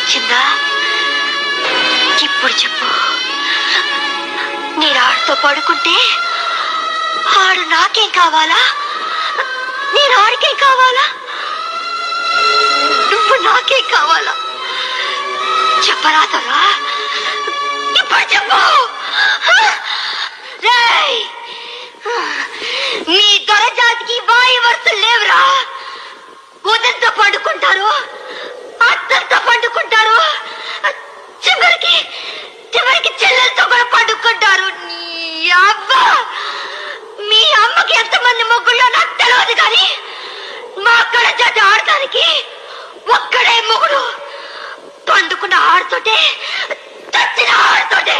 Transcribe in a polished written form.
వచ్చిందా? ఇప్పుడు చెప్పు. నేను ఆడితో పడుకుంటే ఆడు నాకేం కావాలా? నేను ఆడికేం కావాలా? నువ్వు నాకేం కావాలా? చెప్పరాదరా, ఇప్పుడు చెప్పు. మీ దొరజాతికి వాయు వరుసలు లేవురా. ఉదంతో పండుకుంటారు, అత్తంతో పండుకుంటారు, చివరికి చెల్లెలతో కూడా పండుకుంటారు. మీ అమ్మకి ఎంతమంది మొగ్గుల్లో నాకు తెలియదు కానీ మా అక్కడ జాతి ఆడటానికి ఒక్కడే మొగుడు. పండుకున్న ఆడుతుంటే చచ్చిన ఆడుతుంటే